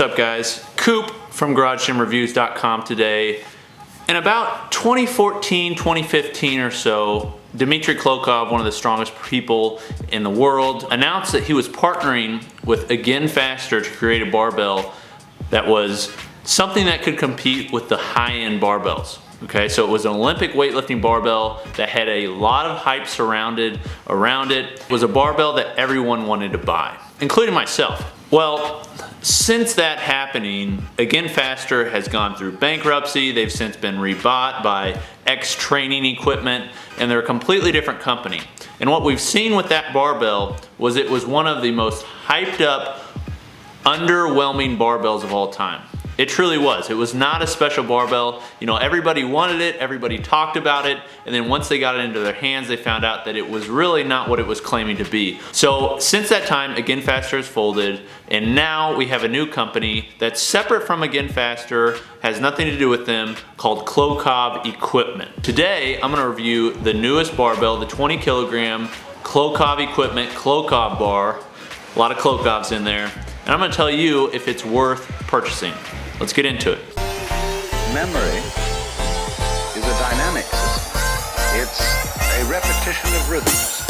up, guys? Coop from GarageGymReviews.com today. In about 2014, 2015 or so, Dmitry Klokov, one of the strongest people in the world, announced that he was partnering with Again Faster to create a barbell that was something that could compete with the high-end barbells. Okay, so it was an Olympic weightlifting barbell that had a lot of hype surrounded around it. It was a barbell that everyone wanted to buy, including myself. Well, since that happening, Again Faster has gone through bankruptcy. They've since been rebought by X-Training Equipment, and they're a completely different company. And what we've seen with that barbell was it was one of the most hyped up, underwhelming barbells of all time. It truly was. It was not a special barbell. You know, everybody wanted it, everybody talked about it, and then once they got it into their hands, they found out that it was really not what it was claiming to be. So since that time, Again Faster has folded, and now we have a new company that's separate from Again Faster, has nothing to do with them, called Klokov Equipment. Today, I'm gonna review the newest barbell, the 20 kilogram Klokov Equipment Klokov bar. A lot of Klokovs in there. And I'm gonna tell you if it's worth purchasing. Let's get into it. Memory is a dynamic system. It's a repetition of rhythms.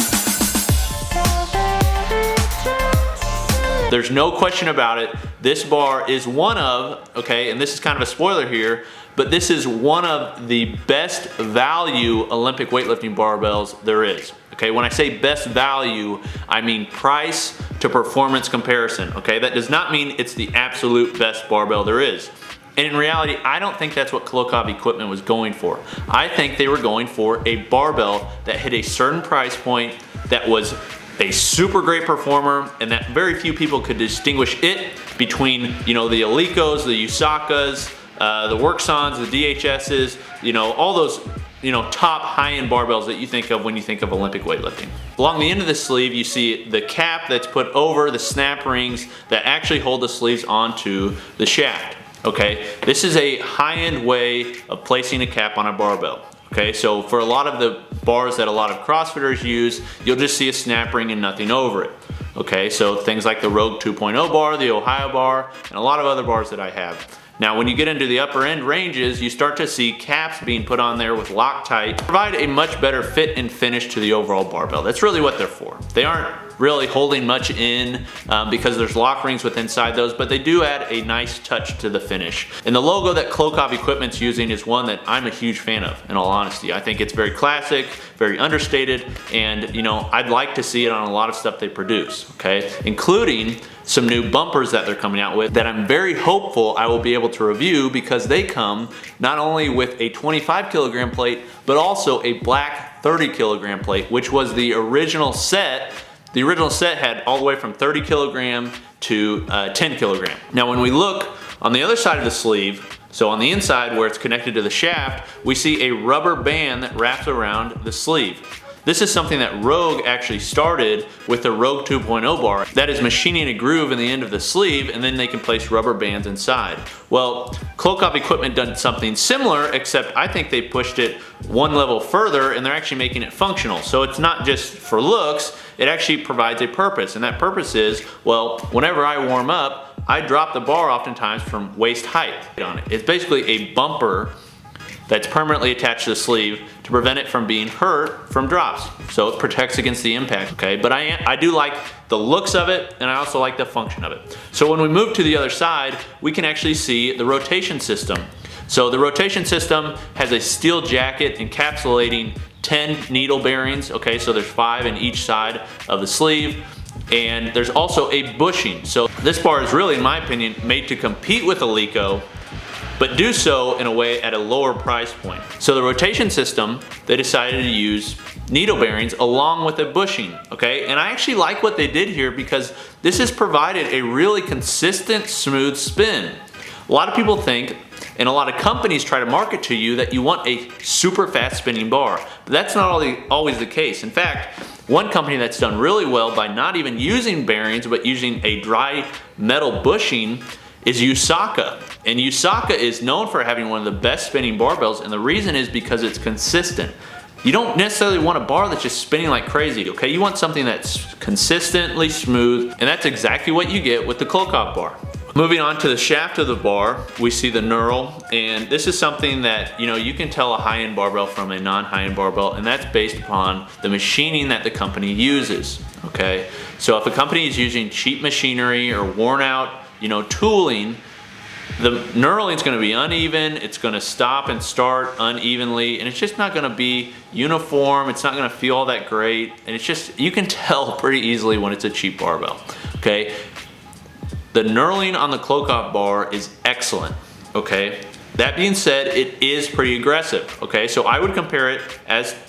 There's no question about it. This bar is one of, okay, and this is kind of a spoiler here, but this is one of the best value Olympic weightlifting barbells there is. Okay, when I say best value, I mean price to performance comparison. Okay, that does not mean it's the absolute best barbell there is. And in reality, I don't think that's what Klokov Equipment was going for. I think they were going for a barbell that hit a certain price point, that was a super great performer, and that very few people could distinguish it between, you know, the Alikos, the Usakas, the Worksons, the DHSs, you know, all those, you know, top high-end barbells that you think of when you think of Olympic weightlifting. Along the end of the sleeve, you see the cap that's put over the snap rings that actually hold the sleeves onto the shaft. Okay, this is a high-end way of placing a cap on a barbell. Okay, so for a lot of the bars that a lot of CrossFitters use, you'll just see a snap ring and nothing over it. Okay, so things like the Rogue 2.0 bar, the Ohio bar, and a lot of other bars that I have. Now, when you get into the upper end ranges, you start to see caps being put on there with Loctite, provide a much better fit and finish to the overall barbell. That's really what they're for. They aren't really holding much in because there's lock rings with inside those, but they do add a nice touch to the finish. And the logo that Klokov Equipment's using is one that I'm a huge fan of, in all honesty. I think it's very classic, very understated, and you know, I'd like to see it on a lot of stuff they produce, okay? Including some new bumpers that they're coming out with that I'm very hopeful I will be able to review, because they come not only with a 25 kilogram plate, but also a black 30 kilogram plate, which was the original set. The original set had all the way from 30 kilogram to 10 kilogram. Now when we look on the other side of the sleeve, so on the inside where it's connected to the shaft, we see a rubber band that wraps around the sleeve. This is something that Rogue actually started with the Rogue 2.0 bar. That is machining a groove in the end of the sleeve, and then they can place rubber bands inside. Well, Klokov Equipment done something similar, except I think they pushed it one level further, and they're actually making it functional. So it's not just for looks, it actually provides a purpose. And that purpose is, well, whenever I warm up, I drop the bar oftentimes from waist height on it. It's basically a bumper that's permanently attached to the sleeve to prevent it from being hurt from drops. So it protects against the impact, okay? But I do like the looks of it, and I also like the function of it. So when we move to the other side, we can actually see the rotation system. So the rotation system has a steel jacket encapsulating 10 needle bearings, okay? So there's 5 in each side of the sleeve. And there's also a bushing. So this bar is really, in my opinion, made to compete with Aliko, but do so in a way at a lower price point. So the rotation system, they decided to use needle bearings along with a bushing, okay? And I actually like what they did here, because this has provided a really consistent, smooth spin. A lot of people think, and a lot of companies try to market to you, that you want a super fast spinning bar. But that's not always the case. In fact, one company that's done really well by not even using bearings, but using a dry metal bushing, is Usaka. And Usaka is known for having one of the best spinning barbells, and the reason is because it's consistent. You don't necessarily want a bar that's just spinning like crazy, okay? You want something that's consistently smooth, and that's exactly what you get with the Klokov bar. Moving on to the shaft of the bar, we see the knurl, and this is something that, you know, you can tell a high-end barbell from a non-high-end barbell, and that's based upon the machining that the company uses, okay? So if a company is using cheap machinery or worn out, you know, tooling, the knurling is going to be uneven, it's going to stop and start unevenly, and it's just not going to be uniform, it's not going to feel all that great, and it's just, you can tell pretty easily when it's a cheap barbell, okay? The knurling on the Klokov bar is excellent, okay? That being said, it is pretty aggressive, okay? So I would compare it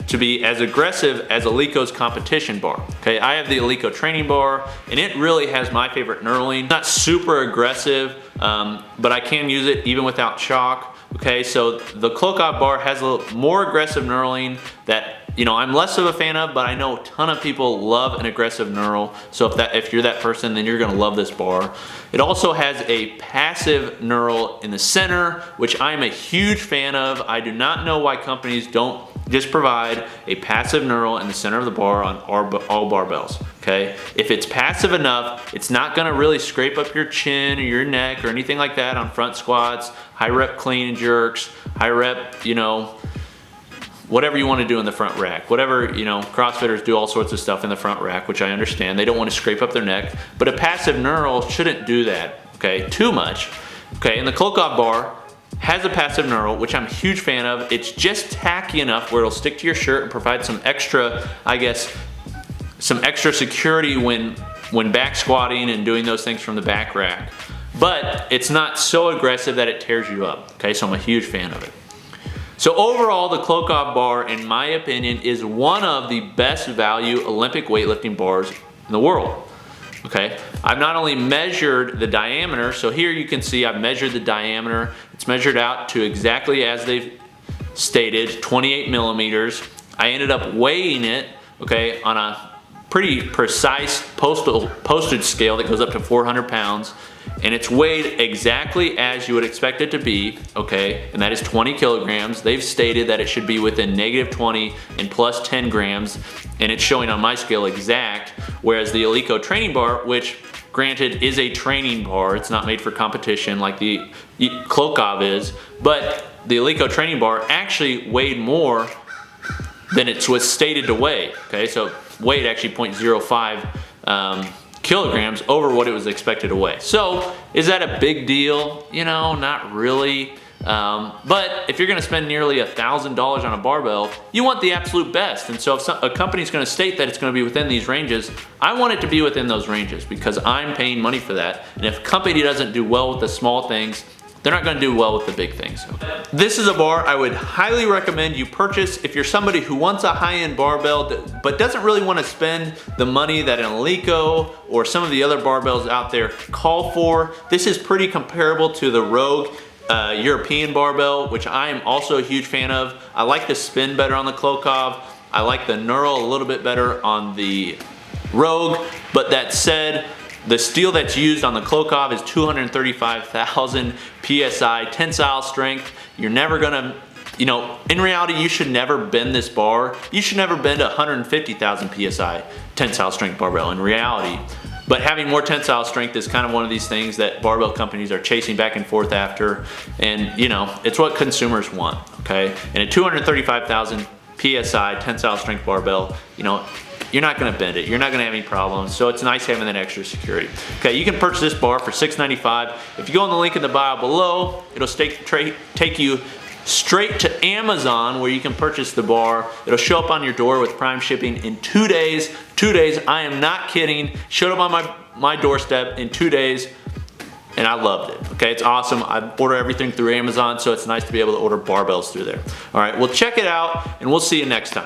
to be as aggressive as Eleiko's competition bar, okay? I have the Eleiko training bar, and it really has my favorite knurling. Not super aggressive, but I can use it even without chalk, okay? So the Klokov bar has a little more aggressive knurling that, you know, I'm less of a fan of, but I know a ton of people love an aggressive knurl. So if you're that person, then you're gonna love this bar. It also has a passive knurl in the center, which I'm a huge fan of. I do not know why companies don't just provide a passive knurl in the center of the bar on all barbells, okay? If it's passive enough, it's not gonna really scrape up your chin or your neck or anything like that on front squats, high rep clean and jerks, high rep, you know, whatever you want to do in the front rack. Whatever, you know, CrossFitters do all sorts of stuff in the front rack, which I understand. They don't want to scrape up their neck, but a passive knurl shouldn't do that, okay, too much. Okay, and the Klokov bar has a passive knurl, which I'm a huge fan of. It's just tacky enough where it'll stick to your shirt and provide some extra, I guess, some extra security when back squatting and doing those things from the back rack. But it's not so aggressive that it tears you up, okay, so I'm a huge fan of it. So overall, the Klokov bar, in my opinion, is one of the best value Olympic weightlifting bars in the world, okay? I've not only measured the diameter, so here you can see I've measured the diameter. It's measured out to exactly as they've stated, 28 millimeters. I ended up weighing it, okay, on a pretty precise postage scale that goes up to 400 pounds. And it's weighed exactly as you would expect it to be, okay, and that is 20 kilograms. They've stated that it should be within -20 and plus 10 grams, and it's showing on my scale exact, whereas the Eleiko training bar, which granted is a training bar, it's not made for competition like the Klokov is, but the Eleiko training bar actually weighed more than it was stated to weigh, okay, so weighed actually 0.05 kilograms over what it was expected to weigh. So is that a big deal? You know, not really. But if you're gonna spend nearly $1,000 on a barbell, you want the absolute best. And so if a company's gonna state that it's gonna be within these ranges, I want it to be within those ranges because I'm paying money for that. And if a company doesn't do well with the small things, they're not gonna do well with the big things. This is a bar I would highly recommend you purchase if you're somebody who wants a high-end barbell but doesn't really wanna spend the money that an Eleiko or some of the other barbells out there call for. This is pretty comparable to the Rogue European barbell, which I am also a huge fan of. I like the spin better on the Klokov. I like the knurl a little bit better on the Rogue, but that said, the steel that's used on the Klokov is 235,000 PSI tensile strength. You're never gonna, you know, in reality, you should never bend this bar. You should never bend a 150,000 PSI tensile strength barbell in reality. But having more tensile strength is kind of one of these things that barbell companies are chasing back and forth after. And, you know, it's what consumers want, okay? And a 235,000 PSI tensile strength barbell, you know, you're not gonna bend it. You're not gonna have any problems. So it's nice having that extra security. Okay, you can purchase this bar for $695. If you go on the link in the bio below, it'll take you straight to Amazon where you can purchase the bar. It'll show up on your door with Prime shipping in 2 days. 2 days, I am not kidding. Showed up on my doorstep in 2 days. And I loved it, okay? It's awesome. I order everything through Amazon, so it's nice to be able to order barbells through there. All right, well, check it out, and we'll see you next time.